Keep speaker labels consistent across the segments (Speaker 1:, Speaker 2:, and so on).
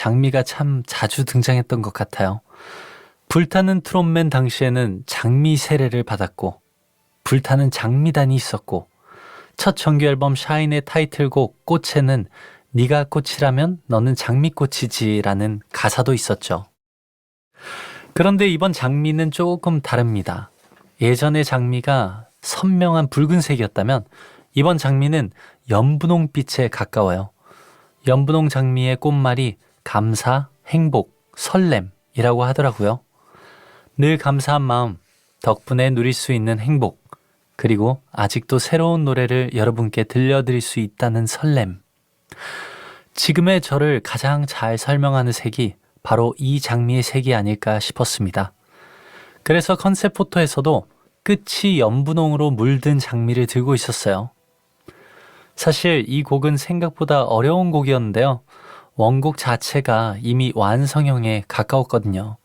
Speaker 1: 장미가 참 자주 등장했던 것 같아요. 불타는 트롯맨 당시에는 장미 세례를 받았고 불타는 장미단이 있었고 첫 정규 앨범 샤인의 타이틀곡 꽃에는 네가 꽃이라면 너는 장미꽃이지 라는 가사도 있었죠. 그런데 이번 장미는 조금 다릅니다. 예전의 장미가 선명한 붉은색이었다면 이번 장미는 연분홍빛에 가까워요. 연분홍 장미의 꽃말이 감사, 행복, 설렘이라고 하더라고요. 늘 감사한 마음, 덕분에 누릴 수 있는 행복, 그리고 아직도 새로운 노래를 여러분께 들려드릴 수 있다는 설렘. 지금의 저를 가장 잘 설명하는 색이 바로 이 장미의 색이 아닐까 싶었습니다. 그래서 컨셉 포토에서도 끝이 연분홍으로 물든 장미를 들고 있었어요. 사실 이 곡은 생각보다 어려운 곡이었는데요. 원곡 자체가 이미 완성형에 가까웠거든요.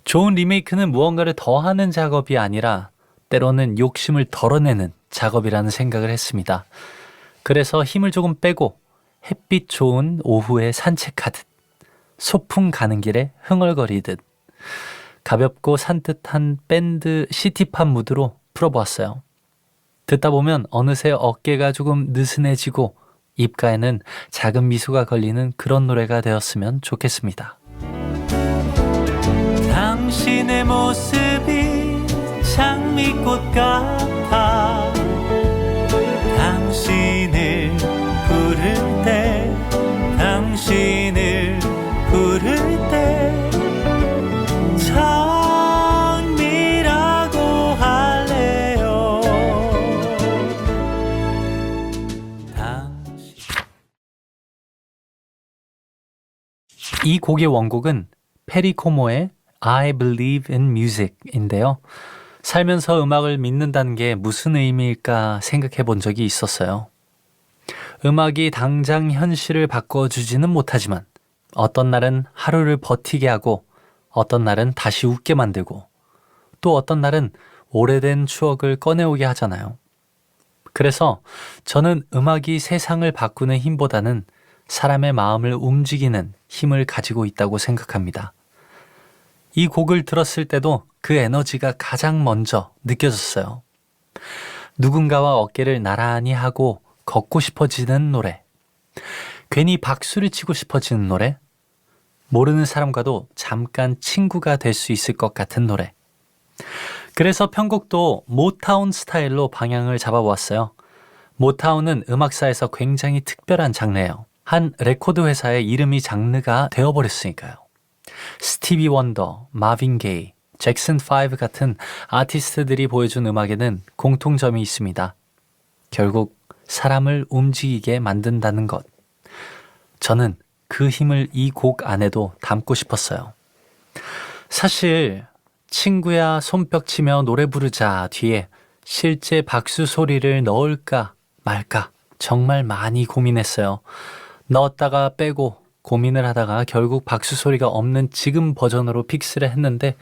Speaker 1: 좋은 리메이크는 무언가를 더하는 작업이 아니라 때로는 욕심을 덜어내는 작업이라는 생각을 했습니다. 그래서 힘을 조금 빼고 햇빛 좋은 오후에 산책하듯 소풍 가는 길에 흥얼거리듯 가볍고 산뜻한 밴드 시티팝 무드로 풀어보았어요. 듣다 보면 어느새 어깨가 조금 느슨해지고 입가에는 작은 미소가 걸리는 그런 노래가 되었으면 좋겠습니다. 당신의 모습이 장미꽃 같아 당신을 부를 때 당신을 부를 때 장미라고 할래요. 이 곡의 원곡은 페리 코모의 I Believe in Music인데요. 살면서 음악을 믿는다는 게 무슨 의미일까 생각해 본 적이 있었어요. 음악이 당장 현실을 바꿔주지는 못하지만 어떤 날은 하루를 버티게 하고 어떤 날은 다시 웃게 만들고 또 어떤 날은 오래된 추억을 꺼내오게 하잖아요. 그래서 저는 음악이 세상을 바꾸는 힘보다는 사람의 마음을 움직이는 힘을 가지고 있다고 생각합니다. 이 곡을 들었을 때도 그 에너지가 가장 먼저 느껴졌어요. 누군가와 어깨를 나란히 하고 걷고 싶어지는 노래, 괜히 박수를 치고 싶어지는 노래, 모르는 사람과도 잠깐 친구가 될 수 있을 것 같은 노래. 그래서 편곡도 모타운 스타일로 방향을 잡아보았어요. 모타운은 음악사에서 굉장히 특별한 장르예요. 한 레코드 회사의 이름이 장르가 되어버렸으니까요. 스티비 원더, 마빈 게이, 잭슨 5 같은 아티스트들이 보여준 음악에는 공통점이 있습니다. 결국 사람을 움직이게 만든다는 것. 저는 그 힘을 이 곡 안에도 담고 싶었어요. 사실 친구야 손뼉 치며 노래 부르자 뒤에 실제 박수 소리를 넣을까 말까 정말 많이 고민했어요. 넣었다가 빼고 고민을 하다가 결국 박수 소리가 없는 지금 버전으로 픽스를 했는데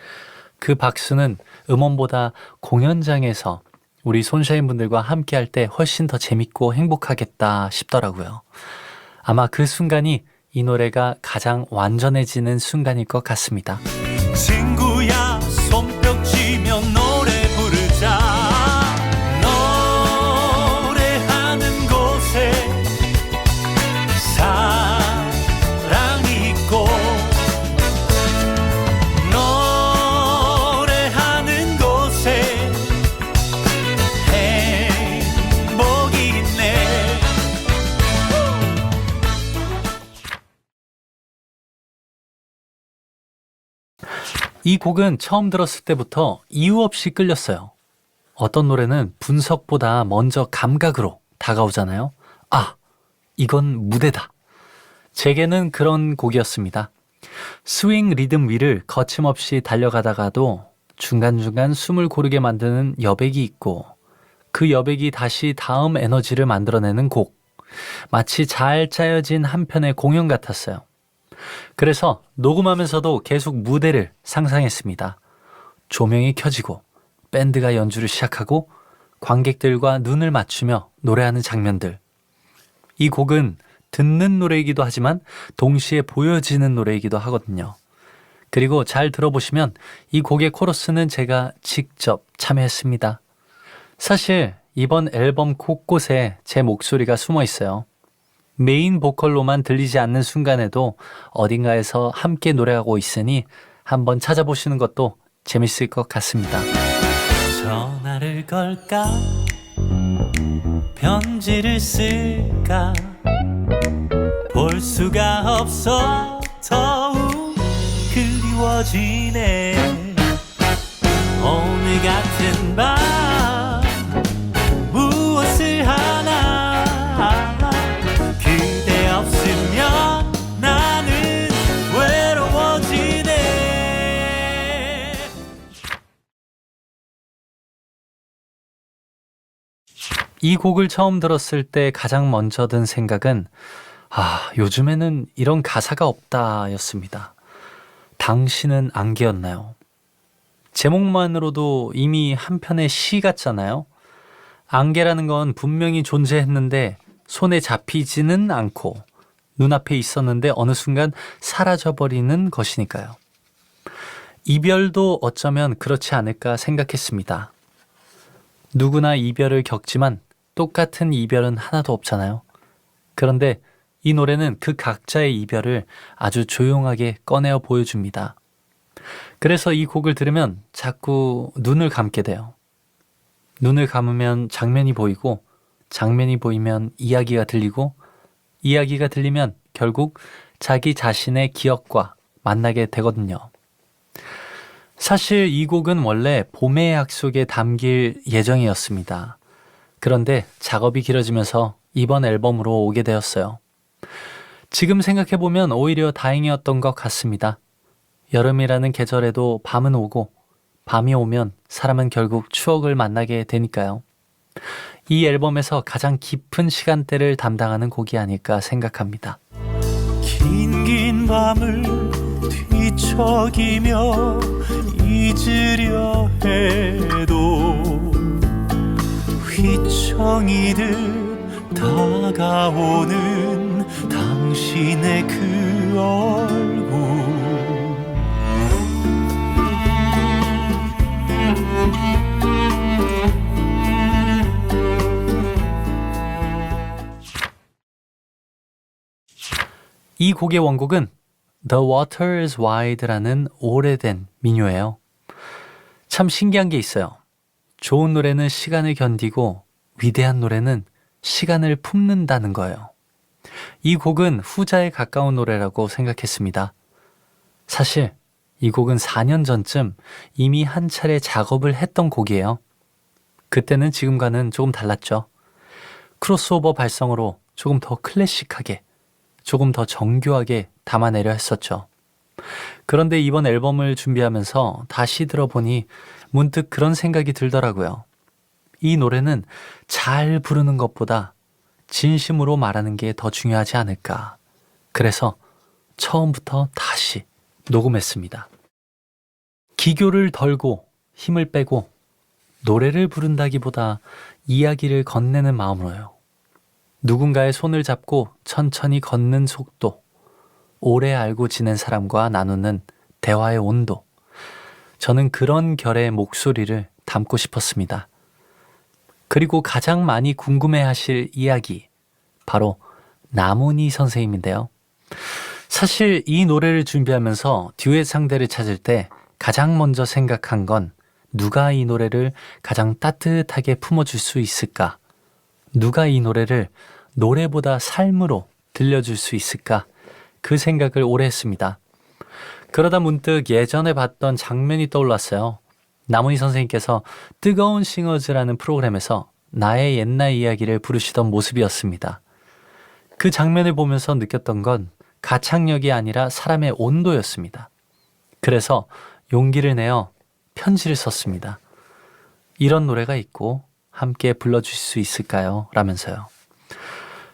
Speaker 1: 그 박수는 음원보다 공연장에서 우리 손샤인 분들과 함께 할 때 훨씬 더 재밌고 행복하겠다 싶더라고요. 아마 그 순간이 이 노래가 가장 완전해지는 순간일 것 같습니다. 친구야 손뼉 치며 노래 부르자 노래하는 곳에 사랑이 있고 노래하는 곳에 행복이 있네. 이 곡은 처음 들었을 때부터 이유 없이 끌렸어요. 어떤 노래는 분석보다 먼저 감각으로 다가오잖아요. 아, 이건 무대다. 제게는 그런 곡이었습니다. 스윙 리듬 위를 거침없이 달려가다가도 중간중간 숨을 고르게 만드는 여백이 있고 그 여백이 다시 다음 에너지를 만들어내는 곡. 마치 잘 짜여진 한 편의 공연 같았어요. 그래서 녹음하면서도 계속 무대를 상상했습니다. 조명이 켜지고 밴드가 연주를 시작하고 관객들과 눈을 맞추며 노래하는 장면들. 이 곡은 듣는 노래이기도 하지만 동시에 보여지는 노래이기도 하거든요. 그리고 잘 들어보시면 이 곡의 코러스는 제가 직접 참여했습니다. 사실 이번 앨범 곳곳에 제 목소리가 숨어 있어요. 메인 보컬로만 들리지 않는 순간에도 어딘가에서 함께 노래하고 있으니 한번 찾아보시는 것도 재밌을 것 같습니다. 전화를 걸까? 편지를 쓸까? 볼 수가 없어 더욱 그리워지네. 오늘 같은 밤 무엇을 하나 그대 없으면 나는 외로워지네. 이 곡을 처음 들었을 때 가장 먼저 든 생각은 요즘에는 이런 가사가 없다 였습니다. 당신은 안개였나요? 제목만으로도 이미 한 편의 시 같잖아요. 안개라는 건 분명히 존재했는데 손에 잡히지는 않고 눈앞에 있었는데 어느 순간 사라져버리는 것이니까요. 이별도 어쩌면 그렇지 않을까 생각했습니다. 누구나 이별을 겪지만 똑같은 이별은 하나도 없잖아요. 그런데 이 노래는 그 각자의 이별을 아주 조용하게 꺼내어 보여줍니다. 그래서 이 곡을 들으면 자꾸 눈을 감게 돼요. 눈을 감으면 장면이 보이고, 장면이 보이면 이야기가 들리고, 이야기가 들리면 결국 자기 자신의 기억과 만나게 되거든요. 사실 이 곡은 원래 봄의 약속에 담길 예정이었습니다. 그런데 작업이 길어지면서 이번 앨범으로 오게 되었어요. 지금 생각해보면 오히려 다행이었던 것 같습니다. 여름이라는 계절에도 밤은 오고 밤이 오면 사람은 결국 추억을 만나게 되니까요. 이 앨범에서 가장 깊은 시간대를 담당하는 곡이 아닐까 생각합니다. 긴 밤을 뒤척이며 잊으려 해도 휘청이듯 다가오는 당신의 그 얼굴. 이 곡의 원곡은 The Water is Wide라는 오래된 민요예요. 참 신기한 게 있어요. 좋은 노래는 시간을 견디고 위대한 노래는 시간을 품는다는 거예요. 이 곡은 후자에 가까운 노래라고 생각했습니다. 사실 이 곡은 4년 전쯤 이미 한 차례 작업을 했던 곡이에요. 그때는 지금과는 조금 달랐죠. 크로스오버 발성으로 조금 더 클래식하게, 조금 더 정교하게 담아내려 했었죠. 그런데 이번 앨범을 준비하면서 다시 들어보니 문득 그런 생각이 들더라고요. 이 노래는 잘 부르는 것보다 진심으로 말하는 게 더 중요하지 않을까. 그래서 처음부터 다시 녹음했습니다. 기교를 덜고 힘을 빼고 노래를 부른다기보다 이야기를 건네는 마음으로요. 누군가의 손을 잡고 천천히 걷는 속도, 오래 알고 지낸 사람과 나누는 대화의 온도, 저는 그런 결의 목소리를 담고 싶었습니다. 그리고 가장 많이 궁금해하실 이야기, 바로 나문희 선생님인데요. 사실 이 노래를 준비하면서 듀엣 상대를 찾을 때 가장 먼저 생각한 건 누가 이 노래를 가장 따뜻하게 품어줄 수 있을까? 누가 이 노래를 노래보다 삶으로 들려줄 수 있을까? 그 생각을 오래 했습니다. 그러다 문득 예전에 봤던 장면이 떠올랐어요. 나문희 선생님께서 뜨거운 싱어즈라는 프로그램에서 나의 옛날 이야기를 부르시던 모습이었습니다. 그 장면을 보면서 느꼈던 건 가창력이 아니라 사람의 온도였습니다. 그래서 용기를 내어 편지를 썼습니다. 이런 노래가 있고 함께 불러주실 수 있을까요? 라면서요.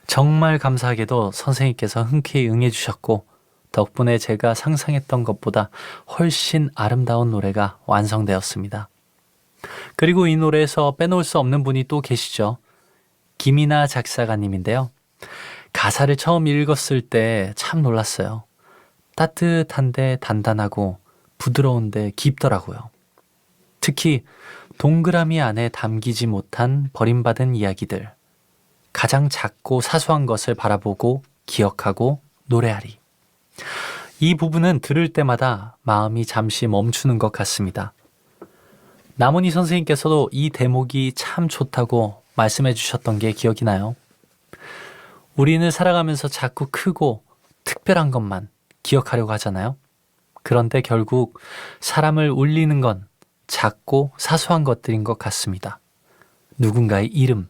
Speaker 1: 정말 감사하게도 선생님께서 흔쾌히 응해주셨고 덕분에 제가 상상했던 것보다 훨씬 아름다운 노래가 완성되었습니다. 그리고 이 노래에서 빼놓을 수 없는 분이 또 계시죠. 김이나 작사가님인데요. 가사를 처음 읽었을 때 참 놀랐어요. 따뜻한데 단단하고 부드러운데 깊더라고요. 특히 동그라미 안에 담기지 못한 버림받은 이야기들, 가장 작고 사소한 것을 바라보고 기억하고 노래하리. 이 부분은 들을 때마다 마음이 잠시 멈추는 것 같습니다. 남은희 선생님께서도 이 대목이 참 좋다고 말씀해 주셨던 게 기억이 나요. 우리는 살아가면서 자꾸 크고 특별한 것만 기억하려고 하잖아요. 그런데 결국 사람을 울리는 건 작고 사소한 것들인 것 같습니다. 누군가의 이름,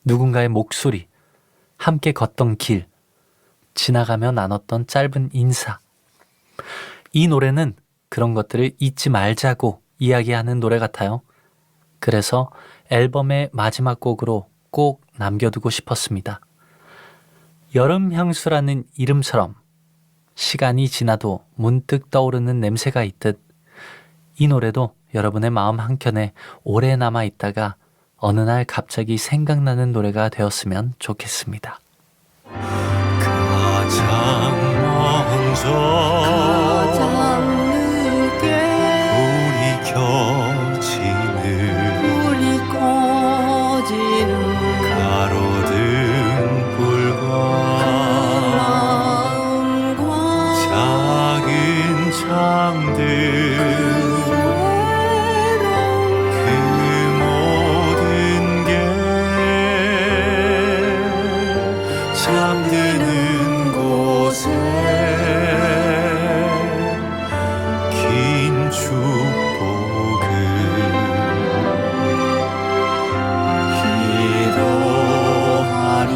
Speaker 1: 누군가의 목소리, 함께 걷던 길, 지나가며 나눴던 짧은 인사. 이 노래는 그런 것들을 잊지 말자고 이야기하는 노래 같아요. 그래서 앨범의 마지막 곡으로 꼭 남겨두고 싶었습니다. 여름 향수라는 이름처럼 시간이 지나도 문득 떠오르는 냄새가 있듯 이 노래도 여러분의 마음 한켠에 오래 남아있다가 어느 날 갑자기 생각나는 노래가 되었으면 좋겠습니다.
Speaker 2: 가장 늦게 불이 켜지는 가로등 불과 작은 창들 그 모든 게 잠드는 곳에 긴 축복을 기도하리.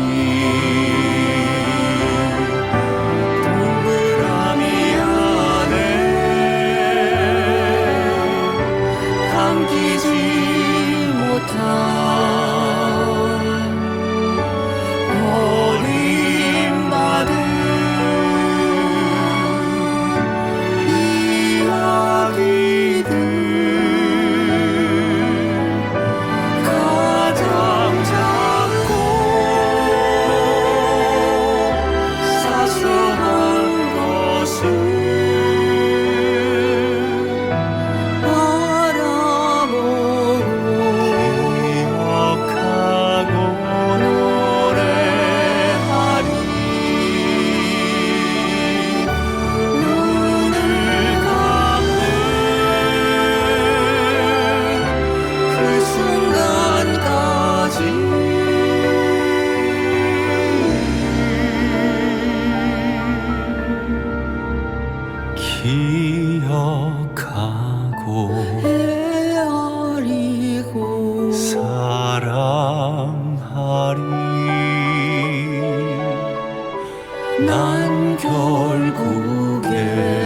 Speaker 2: 동그라미 안에 담기지 못한 버림받은 이야기들 가장 작고 사소한 것을 바라보고 기억하고 노래하리. 눈을 감는 그 순간까지 기억하고 헤아리고 사랑하리. 난 결국에